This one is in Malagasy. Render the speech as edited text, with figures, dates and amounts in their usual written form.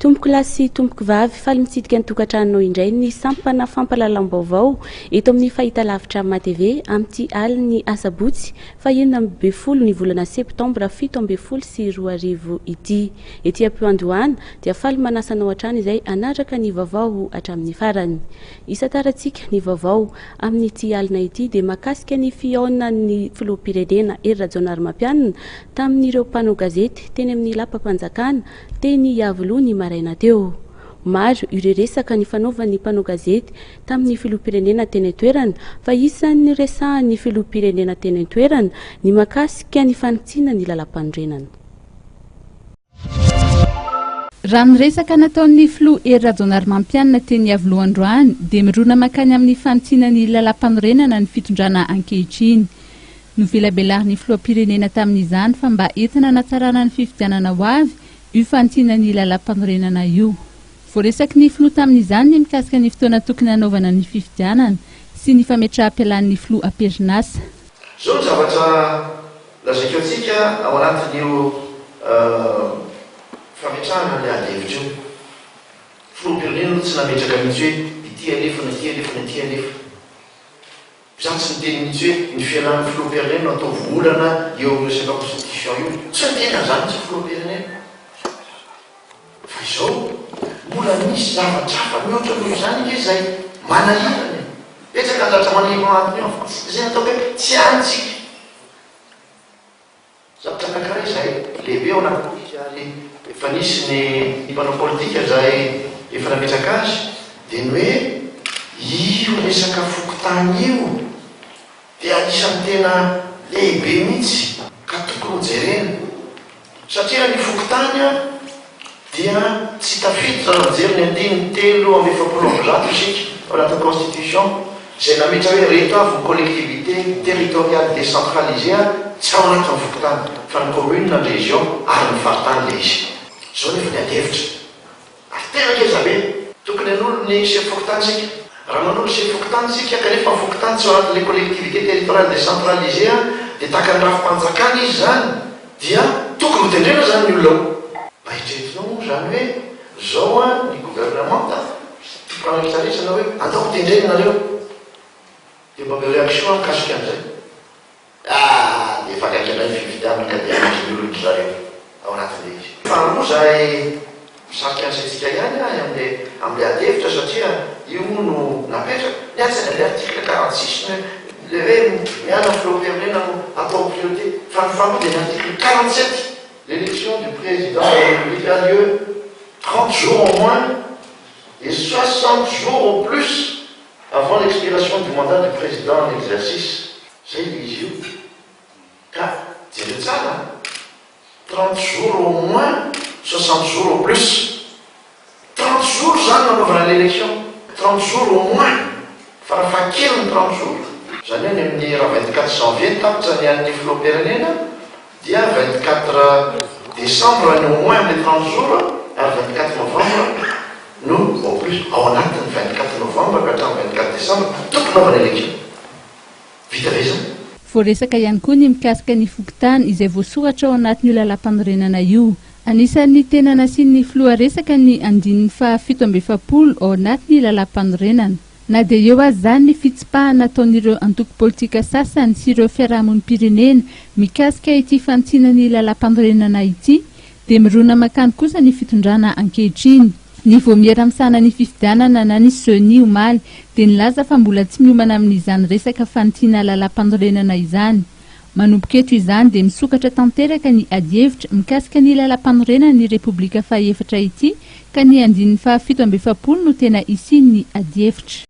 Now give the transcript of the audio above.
tompoko lahy sy tompoko vavy faly mitsidika ny tokantranonao indray ny sampana fampalalam-baovao eto amin'ny fahita lavitra matv amin'ity aliny asabotsy fahenina amby befolo ny volana septambra 17 sy 20 ity ety Ampehoandohana dia faly manasanao hatrany izay anatraka ny vaovao hatramin'ny farany. Isataratsika ny vaovao amin'ity alina ity dia makasika ny fihaonan'ny filoham-pirenena Hery Rajaonarimampianina tamin'ireo mpanao gazety teny amin'ny lapam-panjakana teny Iavoloha ny maraina teo. Maro ireo resaka ny fanaovan'ny mpanao gazety tamin'ny filoham-pirenena teny an-toerana fa isan'ny resahan'ny filoham-pirenena teny an-toerana ny makasika ny fanitsiana ny lalam-panorenana. Raha ny resaka nataon'ny filoha Hery Rajaonarimampianina teny Iavoloha androany dia mirona makany amin'ny fanitsiana ny lalam-panorenana ny fitondrana ankehitriny. Novelabelarin'ny filoham-pirenena tamin'izany fa mba entina natsarana ny fifidianana ho avy io fanitsiana ny lalam-panorenana io. Voaresaky ny filoha tamin'izany ny mikasika ny fotoana tokony hanaovana ny fifidianana sy ny fametraha-pialan'ny filoha Amperinasa. Zao zavatra lazaiko antsika ao anatin'io fametrahana ny ady-hevitra io. Filoham-pirenena tsy nametraka mihitsy hoe ity alefana, ity alefana, ity alefana. Zany tsy niteny mihitsy hoe ny fialan'ny filoham-pirenena atao volana eo amin'ny resaka constitution io. Tsy niteny an'izany tsy filoham-pirenena. Fa izao mbola misy zavatra hafa mihoatra noho izany izay manahirana. Betsaka zavatra manahirana antony eo fa izay natao hoe tsy antsika. Zavatra anankiray izay lehibe ao anaty politika ary efa nisy ny mpanao politika izay efa nametraka azy dia ny hoe io resaka fokotany io dia anisan'ny tena lehibe mihitsy ka tokony jerena satria ny fokotany dia tsy tafiditra raha mijery ny 3 isika ao anatin'ny constitution izay nametra hoe reto avy ny collectivité territoriale décentralisée tsy ao anatin'ny fokotany fa ny commune na région ary ny faritany le izy. Zao nefa ny ady-hevitra ary tena ngeza be tokony hanolo ny chef fokotany sika. Raha manolo chef fokotany sika kanefa ny fokotany tsy ao anatin'ilay collectivité territoriale décentralisée dia tahaka ny rafim-panjakana izy zany dia tokony ho tendrena zany ny olona mba hitretinao zany hoe zao ny gouvernement tipanakitsaretsana hoe andao ho tendrena nareo dia mba be réaction mikasika an'izay dia efa akaiky anay fifidianana ka dia misy ny olona zareo ao anatin'le izy. Faharoa zay misarika an'izaytsika ihany amin'ilay ady-hevitra satria io no napetraka ny atsany le article 46 le hoe miala filoham-pirenena no atao priorité fa ny famille dia ny article 47. L'élection du président de la République a lieu 30 jours au moins et 60 jours au plus avant l'expiration du mandat du président en exercice. C'est ici. Car, c'est le ça, 30 jours au moins, 60 jours au plus. 30 jours, ça, on va à l'élection. 30 jours au moins. Farfakir 30 jours. J'en ai une 24 janvier, tant que j'en ai un niveau pérenné. Dia 24 décembre, au moins les 30 jours, à 24 novembre, nous, au plus, on a 24 novembre, 24 décembre, toute notre élection. Vite raison. Voaresaka ihany koa ny mikasika ny fokotany izay voasoratra ao anatin'io lalam-panorenana io. Anisan'ny tena nasian'ny filoha resaka ny 17 ao anatin'ny lalam-panorenana. Na dia eo azy zany ny fitsipahana ataon'ireo antoko politika sasany sy ireo fiarahamonim-pirenena mikasika ity fanitsiana ny lalam-panorenana ity dia mirona makany kosa ny fitondrana ankehitriny. Ny voamiera-misana ny fifidianana na ny Sony omaly dia nilaza fa mbola tsy miomana amin'izany resaka fanitsiana lalam-panorenana izany. Manomboka eto izany dia misokatra tanteraka ny ady-hevitra mikasika ny lalam-panorenana ny Repoblika Fahefatra ity ka ny 17 no tena isian'ny ady-hevitra.